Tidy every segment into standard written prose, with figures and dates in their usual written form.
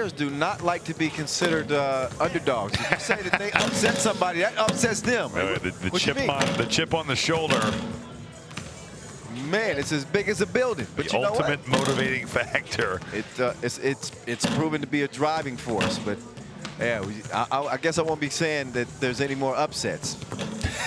players do not like to be considered underdogs. If you say that they upset somebody, that upsets them. The chip on the shoulder. Man, it's as big as a building. But the ultimate motivating factor. It's proven to be a driving force. But yeah, I guess I won't be saying that there's any more upsets.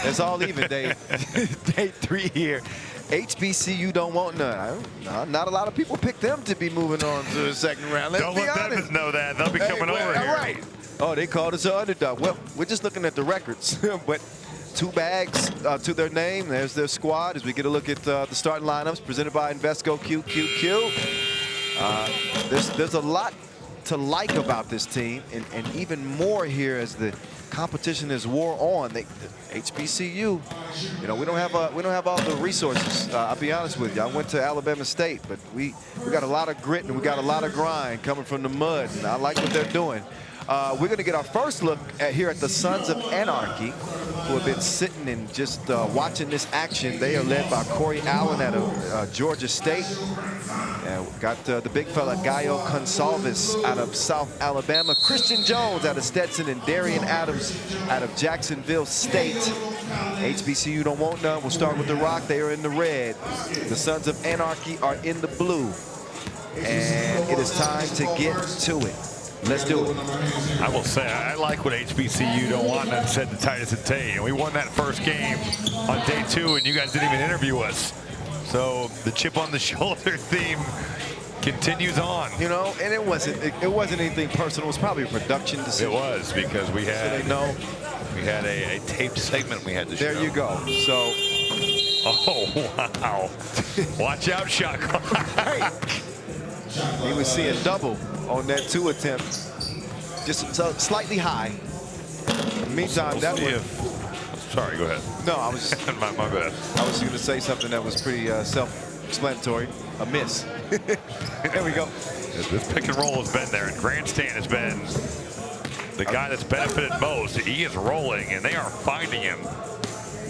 It's all even day 3 here. HBCU don't want none. Not a lot of people pick them to be moving on to the second round. Let's don't be let honest. them know that. They'll be coming over here. All right. Oh, they called us an underdog. Well, we're just looking at the records. But 2 bags to their name. There's their squad as we get a look at the starting lineups presented by Invesco QQQ. There's a lot to like about this team, and even more here as the competition is wore on. HBCU, you know, we don't have all the resources. I'll be honest with you. I went to Alabama State, but we got a lot of grit and we got a lot of grind coming from the mud, and I like what they're doing. We're going to get our first look here at the Sons of Anarchy, who have been sitting and just watching this action. They are led by Corey Allen out of Georgia State. Got the big fella, Gallo Gonsalves out of South Alabama. Christian Jones out of Stetson, and Darian Adams out of Jacksonville State. HBCU don't want none. We'll start with the Rock. They are in the red. The Sons of Anarchy are in the blue. And it is time to get to it. Let's do it. I will say, I like what HBCU don't want none said to Titus and Tay. We won that first game on day 2, and you guys didn't even interview us. So the chip on the shoulder theme continues on. You know, and it wasn't anything personal. It was probably a production decision. It was, because we had a taped segment we had to show. There you go. So. Oh, wow. Watch out, shot clock. He was seeing double on that 2 attempt. Just slightly high. In the meantime, that was. Sorry, go ahead. No, I was just, my bad. I was going to say something that was pretty self-explanatory. A miss. There we go. This pick and roll has been there, and Grandstand has been the guy that's benefited most. He is rolling, and they are finding him.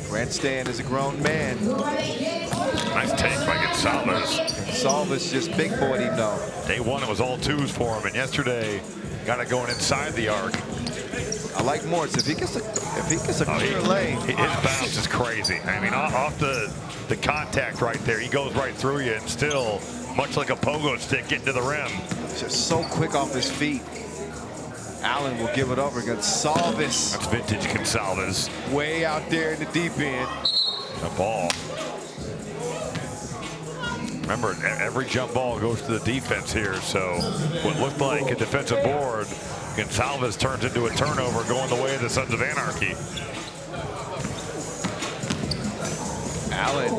Grandstand is a grown man. Nice take by Gonsalves. Gonsalves just big boyed him though. Day 1, it was all 2s for him, and yesterday got it going inside the arc. I like Morris. If he gets a clear lane. His bounce is crazy. I mean, off the contact right there, he goes right through you, and still, much like a pogo stick, getting to the rim. Just so quick off his feet. Allen will give it over. Gonsalves. That's vintage Gonsalves. Way out there in the deep end. A ball. Remember, every jump ball goes to the defense here, so what looked like a defensive board, Gonsalves turns into a turnover going the way of the Sons of Anarchy. Allen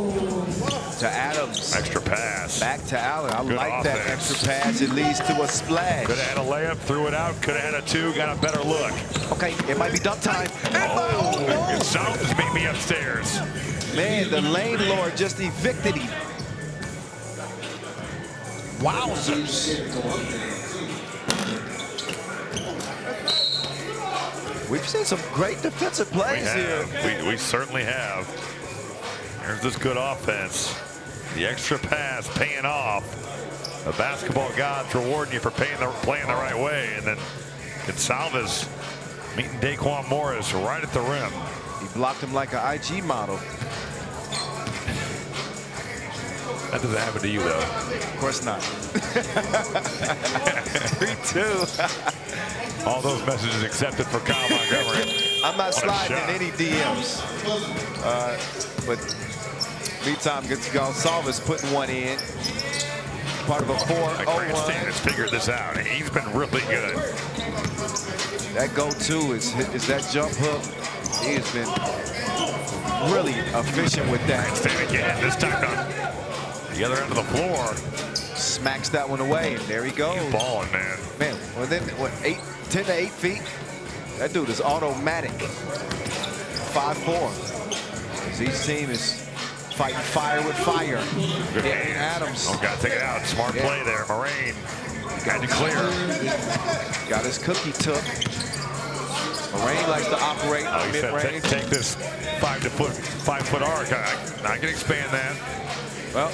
to Adams. Extra pass. Back to Allen. I Good like offense. that extra pass. It leads to a splash. Could have had a layup, threw it out. Could have had a 2, got a better look. Okay, it might be dunk time. Gonsalves meet me upstairs. Man, the lane lord just evicted him. Wowzers. We've seen some great defensive plays here. We certainly have. There's this good offense. The extra pass paying off. The basketball gods rewarding you for playing the right way. And then Gonsalves meeting Daquan Morris right at the rim. He blocked him like an IG model. That doesn't happen to you, though. Of course not. 3-2. All those messages accepted for Kyle Montgomery. I'm not sliding in any DMs. But meantime, Gonsalves putting one in. Part of a 4-0 Grandstand has figured this out. He's been really good. That go-to is that jump hook. He has been really efficient with that. Grandstand again, this time on the other end of the floor. Smacks that one away, and there he goes. He's balling, man. Man, within 10 to 8 feet, that dude is automatic. 5'4". Each team is fighting fire with fire. Good Darian Adams. Oh, got to take it out. Smart play there. Moraine got to clear. Got his cookie took. Moraine likes to operate mid-range. Take this 5 foot arc. I can expand that. Well,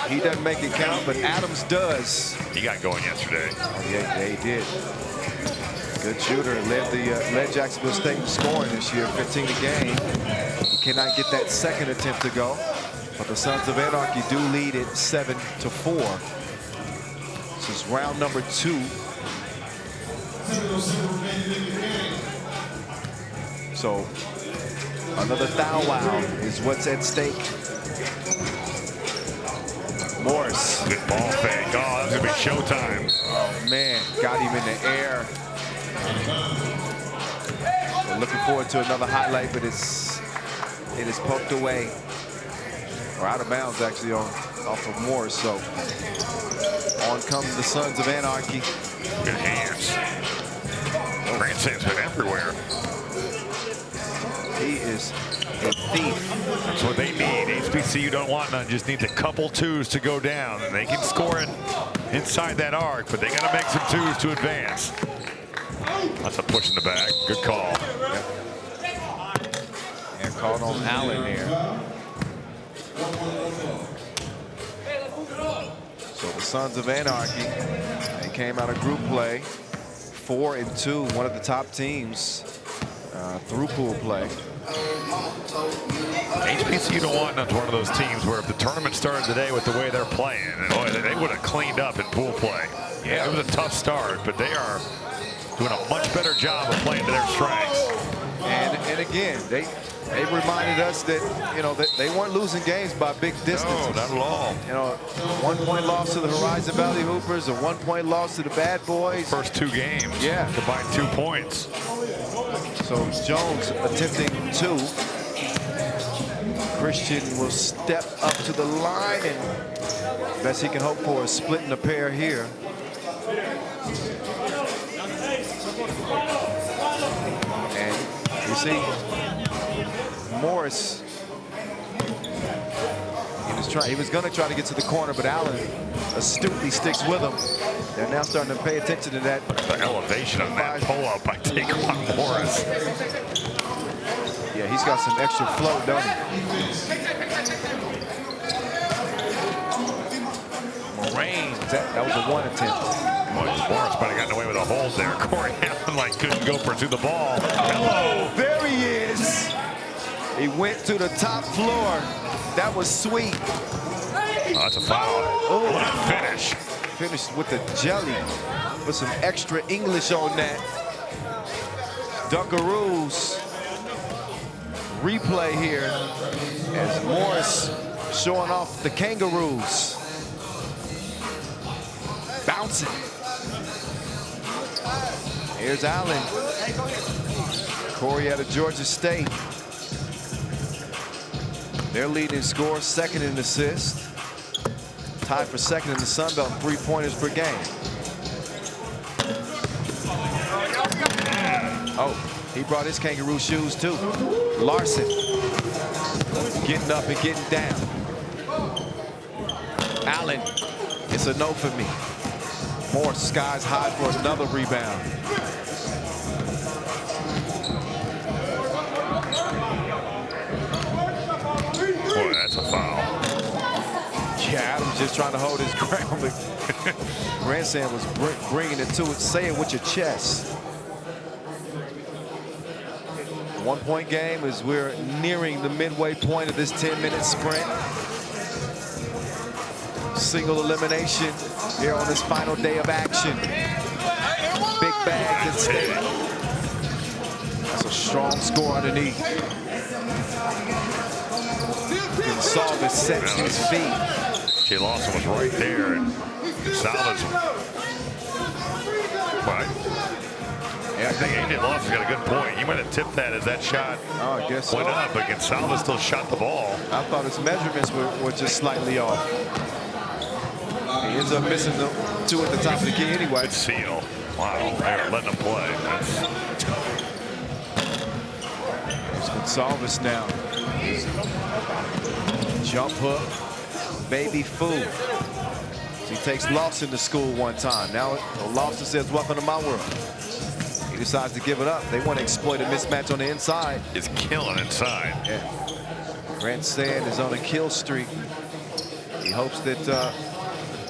He doesn't make it count, but Adams does. He got going yesterday. Oh, yeah, he did. Good shooter. Led Jacksonville State in scoring this year, 15 a game. He cannot get that second attempt to go, but the Sons of Anarchy do lead it 7-4. This is round number 2. So another thou wow is what's at stake. Morris. Good ball fake. Oh, that's going to be showtime. Oh, man. Got him in the air. We're looking forward to another highlight, but it is poked away. Or out of bounds, actually, off of Morris. So on comes the Sons of Anarchy. Good hands. Grandstand's been everywhere. He is a thief. That's what they need. HBCU don't want none. Just needs a couple twos to go down, and they can score it inside that arc, but they got to make some twos to advance. That's a push in the back. Good call. Yep. And called on Allen there. So the Sons of Anarchy, they came out of group play, 4-2, one of the top teams through pool play. HBCU don't want none. One of those teams where if the tournament started today with the way they're playing, and boy, they would have cleaned up in pool play. Yeah, it was a tough start, but they are doing a much better job of playing to their strengths. And again, they reminded us that, you know, that they weren't losing games by big distances. No, not at all. You know, 1-point loss to the Horizon Valley Hoopers, a 1-point loss to the Bad Boys. First 2 games. Yeah. Combined 2 points. So Jones attempting 2. Christian will step up to the line, and best he can hope for is splitting a pair here. And you see, Morris, he was going to try to get to the corner, but Allen astutely sticks with him. They're now starting to pay attention to that. The elevation of that pull-up by Taquan Morris. Yeah, he's got some extra float, don't he? Moraine, that was a 1 attempt. Boy, Morris might have gotten away with a hold there. Corey Allen like couldn't go pursue the ball. Hello, there he is. He went to the top floor. That was sweet. Oh, that's a foul. Oh, what a finish. Finished with the jelly. Put some extra English on that. Dunkaroos. Replay here as Morris showing off the kangaroos. Bouncing. Here's Allen. Corey out of Georgia State. Their leading scorer, second in assists. Tied for second in the SUNBELT, 3-pointers per game. Oh, he brought his kangaroo shoes too. Larson getting up and getting down. Allen, it's a no for me. Morris skies high for another rebound. Boy, that's a foul. Yeah, Adams just trying to hold his ground, but Grandstand was bringing it to it. Say it with your chest. 1-point game as we're nearing the midway point of this 10-minute sprint. Single elimination here on this final day of action. Big bag at stake. That's a strong score underneath. Gonsalves sets his feet. Jay Lawson was right there, and Gonsalves. Right. Yeah, I think AJ Lawson's got a good point. He might have tipped that as that shot I guess went so. up, but Gonsalves still shot the ball. I thought his measurements were just slightly off. He ends up missing the 2 at the top of the key anyway. Good seal. Wow, they're letting him play. There's Gonsalves now. Jump hook, baby fool. He takes Lawson to school one time. Now Lawson says, welcome to my world. He decides to give it up. They want to exploit a mismatch on the inside. Is killing inside. Yeah. Grandstand is on a kill streak. He hopes that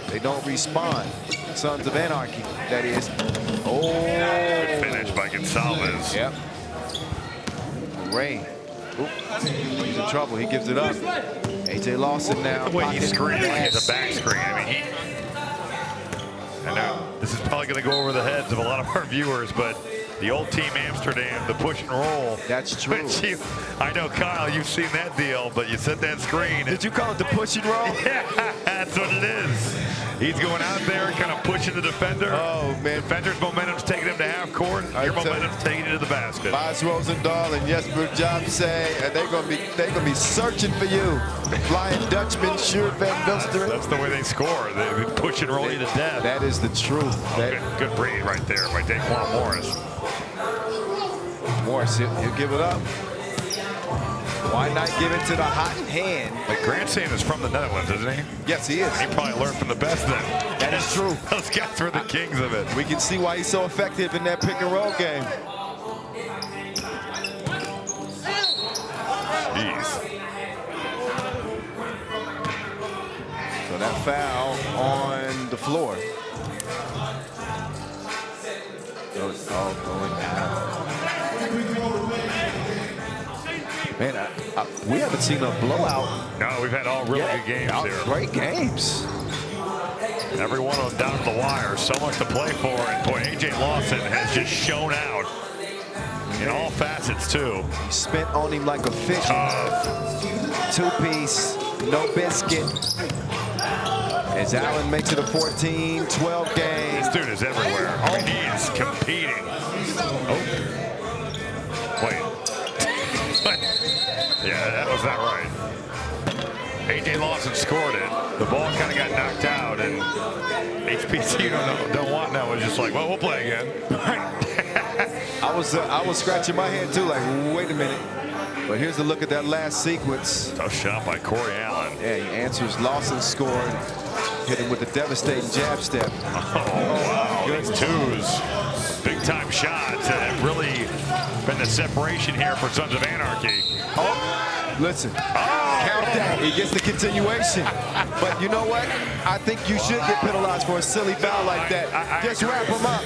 they don't respond. Sons of Anarchy, that is. Oh. Good finish by Gonsalves. Yep. Ray. Oop. He's in trouble. He gives it up. AJ Lawson now. The way he screens like it's a back screen. I mean, I know this is probably going to go over the heads of a lot of our viewers, but the old Team Amsterdam, the push and roll. That's true. I know, Kyle, you've seen that deal, but you set that screen. Did you call it the push and roll? Yeah, that's what it is. He's going out there, kind of pushing the defender. Oh, man. Defender's momentum's taking him to half court. Your momentum's taking you to the basket. Miles Rosendahl and Jesper Jobsay, they're gonna be searching for you. Flying Dutchman, Sjoerd van Vilsteren. That's the way they score. They push and roll you to death. That is the truth. Good read right there by Daquan Morris. Morris, he'll give it up. Why not give it to the hot hand? But Grandstand is from the Netherlands, isn't he? Yes, he is. He probably learned from the best then. That is true. Those guys were the kings of it. We can see why he's so effective in that pick and roll game. Jeez. So that foul on the floor. Oh, going down. Man, we haven't seen a blowout. No, we've had all really good games there. Great games. Every one of them down to the wire. So much to play for. And boy, AJ Lawson has just shown out in all facets, too. He spent on him like a fish. Two-piece, no biscuit. As Allen makes it a 14-12 game. This dude is everywhere. I mean, he is competing. Oh. Wait. Yeah, that was not right. AJ Lawson scored it. The ball kind of got knocked out, and HBC don't want now. Was just like, well, we'll play again. I was scratching my head too, like, wait a minute. But here's a look at that last sequence. Tough shot by Corey Allen. Yeah, he answers Lawson scored. Hit him with a devastating jab step. Oh, wow. These twos. Big time shots have really been the separation here for Sons of Anarchy. Oh, listen. Count that. He gets the continuation. But you know what? I think you should get penalized for a silly foul like that. Just wrap him up.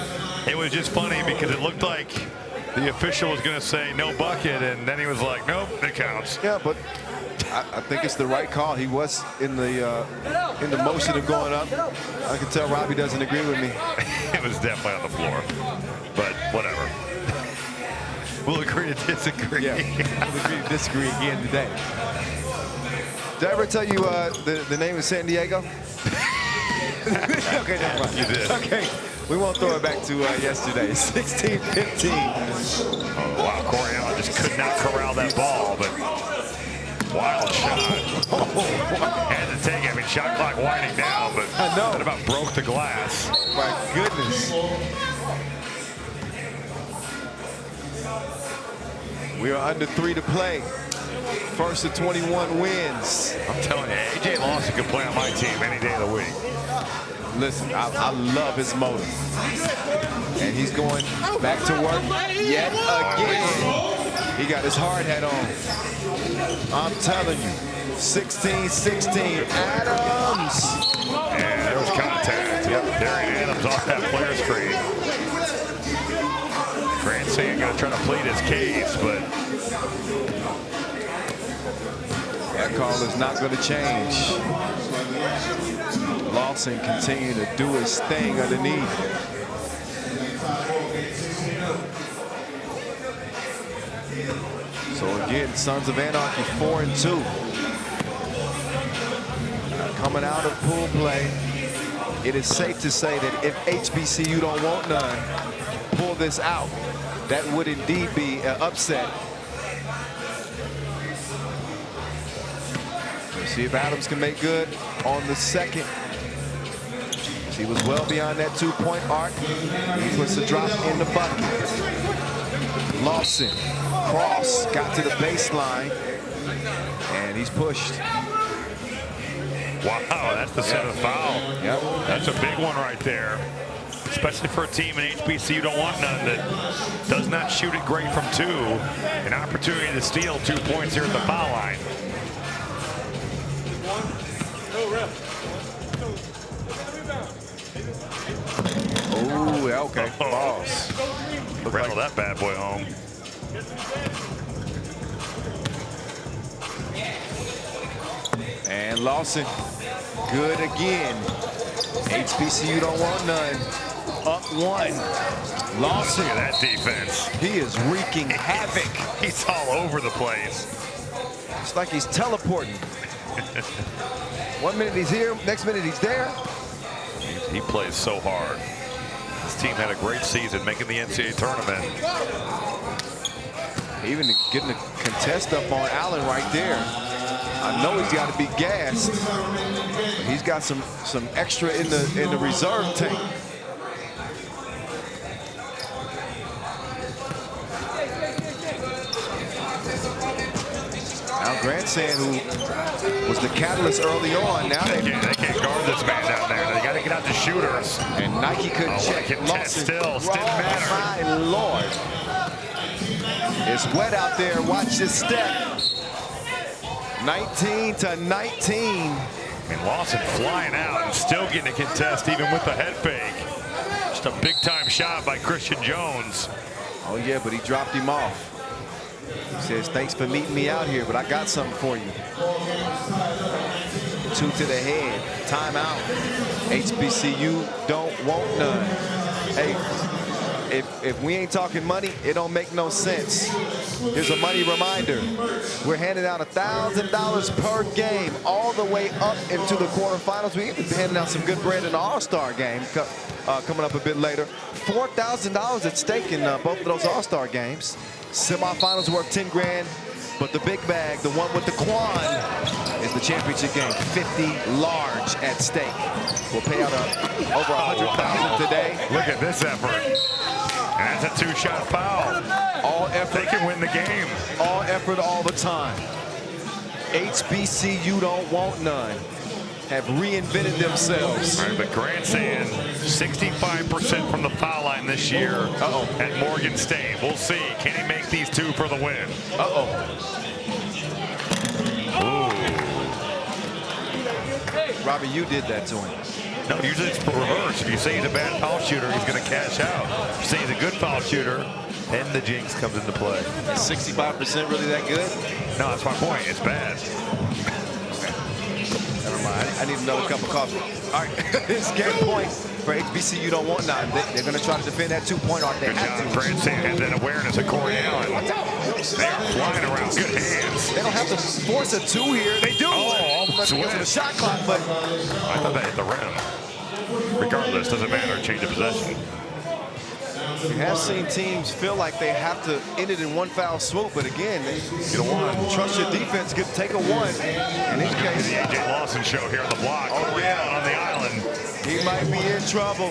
It was just funny because it looked like the official was going to say no bucket, and then he was like, nope, it counts. Yeah, but I think it's the right call. He was in the motion of going up. I can tell Robbie doesn't agree with me. It was definitely on the floor, but whatever. We'll agree to disagree. Yeah, we'll agree to disagree again today. Did I ever tell you the name of San Diego? Okay, never mind. You did. Okay, we won't throw it back to yesterday. 16-15. Oh, wow, Corey Allen just could not corral that ball, but wild shot. Had to take it. I mean, shot clock winding down, but I know. that about broke the glass. My goodness. We are under 3 to play. First of 21 wins. I'm telling you, AJ Lawson could play on my team any day of the week. Listen, I love his motive. And he's going back to work yet again. He got his hard hat on. I'm telling you, 16-16, Adams. And there was contact. Yep, Darian Adams off that player screen. Grant Sand going to try to plead his case, but that call is not going to change. Lawson continuing to do his thing underneath. So again, Sons of Anarchy 4-2. Coming out of pool play, it is safe to say that if HBCU don't want none, pull this out. That would indeed be an upset. Let's see if Adams can make good on the second. He was well beyond that two-point arc. He puts the drop in the bucket. Lawson, cross, got to the baseline, and he's pushed. wow, that's the seventh foul. Yep. That's a big one right there. Especially for a team in HBCU don't want none that does not shoot it great from two. An opportunity to steal 2 points here at the foul line. No ref. Rattle that bad boy home. And Lawson, good again. HBCU don't want none. Up 1. Lawson. Look at that defense. He is wreaking havoc. He's all over the place. It's like he's teleporting. 1 minute he's here, next minute he's there. He plays so hard. This team had a great season making the NCAA tournament. Even getting a contest up on Allen right there. I know he's got to be gassed. But he's got some extra in the reserve tank. Now Grandstand, who was the catalyst early on, now they can't guard this man down there. They got to get out the shooters. And Nike couldn't check. Lawson still didn't matter. My Lord. It's wet out there. Watch this step. 19-19. And Lawson flying out and still getting a contest even with the head fake. Just a big time shot by Christian Jones. Oh yeah, but he dropped him off. He says, thanks for meeting me out here, but I got something for you. 2 to the head. Timeout. HBCU don't want none. Hey, if we ain't talking money, it don't make no sense. Here's a money reminder. We're handing out $1,000 per game all the way up into the quarterfinals. We're handing out some good bread in the All-Star game coming up a bit later. $4,000 at stake in both of those All-Star games. Semifinals worth 10 grand, but the big bag, the one with the Quan, is the championship game. 50 large at stake. We'll pay out over $100,000 today. Look at this effort. And that's a 2-shot foul. All effort. They can win the game. All effort all the time. HBCU don't want none. Have reinvented themselves. All right, but Grandstand, 65% from the foul line this year at Morgan State. We'll see. Can he make these 2 for the win? Ooh. Robbie, you did that to him. No, usually it's the reverse. If you say he's a bad foul shooter, he's going to cash out. If you say he's a good foul shooter, then the jinx comes into play. Is 65% really that good? No, that's my point. It's bad. Never mind. I need another cup of coffee. All right. It's game point for HBCU don't want none. They're going to try to defend that 2-point arc. Good job, Grandstand. And then awareness of Corey Allen. They are flying around. Good hands. They don't have to force a 2 here. They do. Almost because of the shot clock, but I thought that hit the rim. Regardless, doesn't matter. Change of possession. you have seen teams feel like they have to end it in one foul swoop, but again, they get a one. Trust your defense. Take a one. In this case, the A.J. Lawson show here on the block. Oh yeah, on the island. He might be in trouble.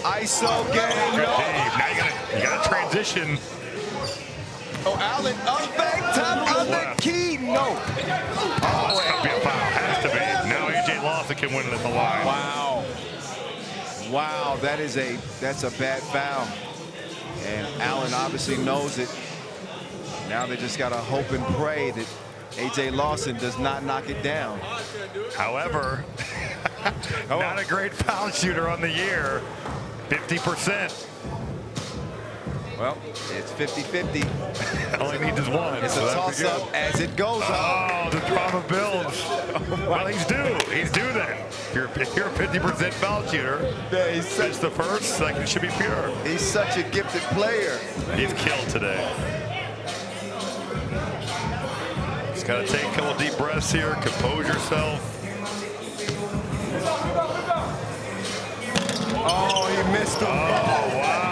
ISO game. Good game. Now you gotta transition. Oh, Allen up back top of the key. No. Oh, it's gonna be a foul. Has to be. Now A.J. Lawson can win it at the line. Wow. Wow, that's a bad foul. And Allen obviously knows it. Now they just gotta hope and pray that A.J. Lawson does not knock it down. However, not a great foul shooter on the year. 50%. Well, it's 50-50. All he needs is one. It's a toss-up as it goes on. Oh, the drama builds. Well, he's due. He's due then. If you're a 50% foul shooter, yeah, it's the first, second should be pure. He's such a gifted player. He's killed today. Just got to take a couple deep breaths here, compose yourself. Oh, he missed him. Oh, wow.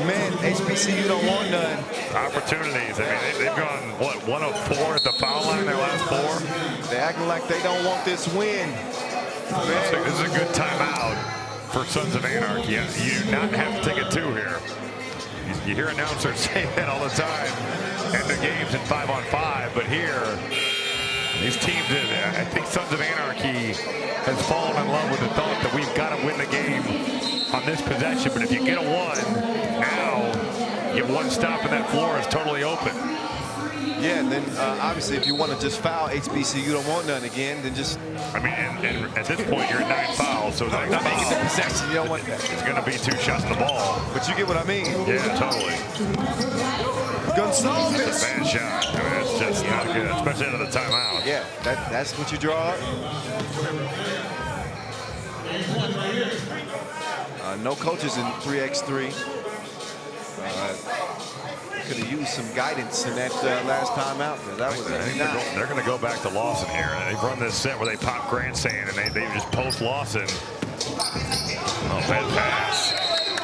Man, HBCU don't want none. Opportunities. I mean, they've gone, what, 1 of 4 at the foul line in their last 4? They're acting like they don't want this win. This is a good timeout for Sons of Anarchy. You do not have to take a 2 here. You hear announcers say that all the time. End the games in 5-on-5, but here, these teams, I think Sons of Anarchy has fallen in love with the thought that we've got to win the game on this possession. But if you get a 1, now you have 1 stop and that floor is totally open. Yeah, and then obviously if you want to just foul HBCU, don't want none again, then just... I mean, and at this point, you're at 9 fouls. foul, so like, Not making the possession. You don't want that. it's going to be 2 shots on the ball. But you get what I mean. Yeah, totally. Gonzalez. It's a bad shot. I mean, it's just not good, especially out of the timeout. Yeah, that's what you draw up. No coaches in 3x3. Could have used some guidance in that last timeout. That was they're going to go back to Lawson here. They've run this set where they pop Grandstand and they just post Lawson. Oh, bad pass.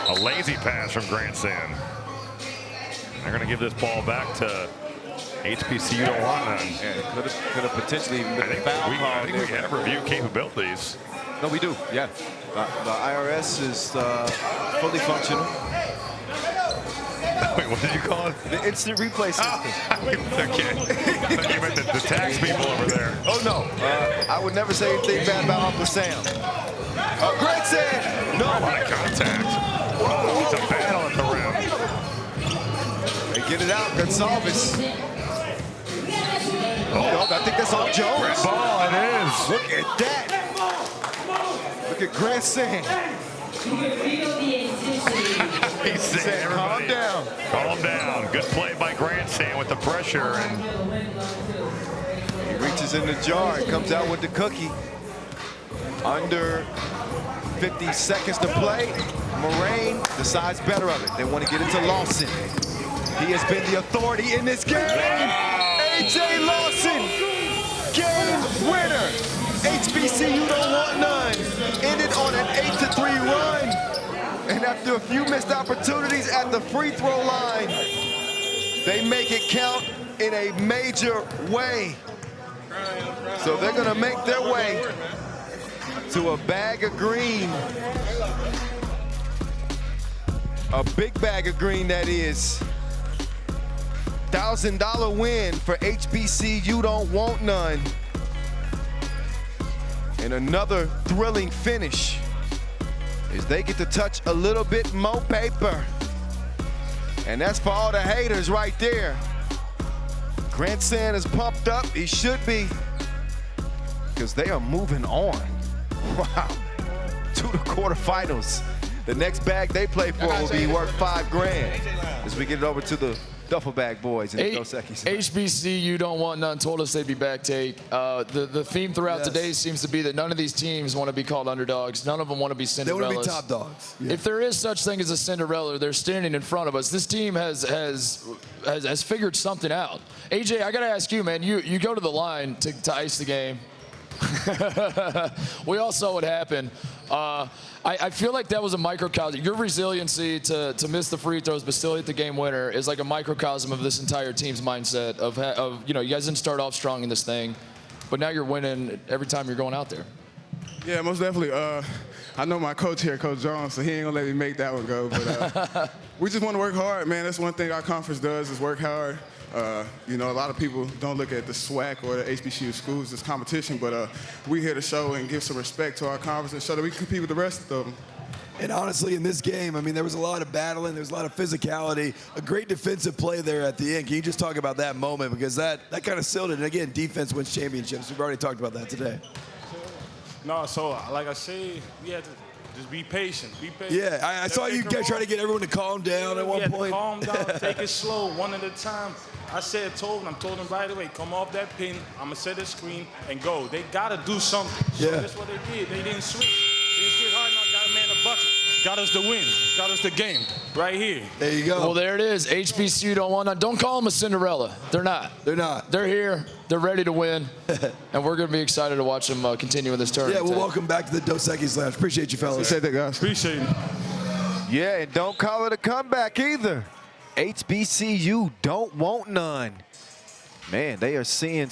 A lazy pass from Grandstand. They're going to give this ball back to HBCU. Don't want none. Yeah, could have potentially been a foul call. I think we have review capabilities. No, we do. Yeah, the IRS is fully functional. Wait, what did you call it? The instant replay system. Okay. I thought you meant the tax people over there. Oh, no. I would never say anything bad about Uncle Sam. Grandstand! No. A lot of contact. Whoa, it's a battle at the rim. They get it out. Gonzalez. Oh, I think that's off Jones. Red ball, it is. Look at that. Look at Grandstand. He's saying, calm down. Calm down. Good play by Grandstand with the pressure. And he reaches in the jar and comes out with the cookie. Under 50 seconds to play. Moraine decides better of it. They want to get into Lawson. He has been the authority in this game. A.J. Lawson, game winner. HBCU don't want none. Ended on an 8-3 run. And after a few missed opportunities at the free throw line, they make it count in a major way. So they're gonna make their way to a bag of green. A big bag of green, that is. $1,000 win for HBCU don't want none. And another thrilling finish is they get to touch a little bit more paper. And that's for all the haters right there. Grandstand is pumped up. He should be, because they are moving on. Wow. To the quarterfinals. The next bag they play for will be worth $5 grand as we get it over to the duffel bag boys in the Dos Equis. HBCU don't want none told us they'd be back, Tate. The theme throughout today seems to be that none of these teams want to be called underdogs. None of them want to be Cinderellas. They want to be top dogs. Yeah. If there is such thing as a Cinderella, they're standing in front of us. This team has figured something out. AJ, I got to ask you, man, you go to the line to ice the game. We all saw what happened. I feel like that was a microcosm. Your resiliency to miss the free throws but still hit the game winner is like a microcosm of this entire team's mindset of you know, you guys didn't start off strong in this thing, but now you're winning every time you're going out there. Yeah, most definitely. I know my coach here, Coach Jones, so he ain't gonna let me make that one go. But we just want to work hard, man. That's one thing our conference does is work hard. You know, a lot of people don't look at the SWAC or the HBCU schools as competition, but we here to show and give some respect to our conference and show that we can compete with the rest of them. And honestly, in this game, I mean, there was a lot of battling, there was a lot of physicality, a great defensive play there at the end. Can you just talk about that moment? Because that kind of sealed it. And again, defense wins championships. We've already talked about that today. No, so like I said, we had to just be patient. Be patient. Yeah, I saw you guys try to get everyone to calm down at one point. Calm down, take it slow, one at a time. I told them right away, come off that pin, I'm going to set the screen and go. They got to do something. So that's what they did. They didn't switch. They didn't switch hard enough, got a man a bucket. Got us the win. Got us the game right here. There you go. Well, there it is. HBCU don't want none. Don't call them a Cinderella. They're not. They're not. They're here. They're ready to win. And we're going to be excited to watch them continue in this tournament. Yeah, well, welcome back to the Dos Equis Lounge. Appreciate you, fellas. Appreciate that, guys. Appreciate it. Yeah, and don't call it a comeback either. HBCU don't want none. Man, they are seeing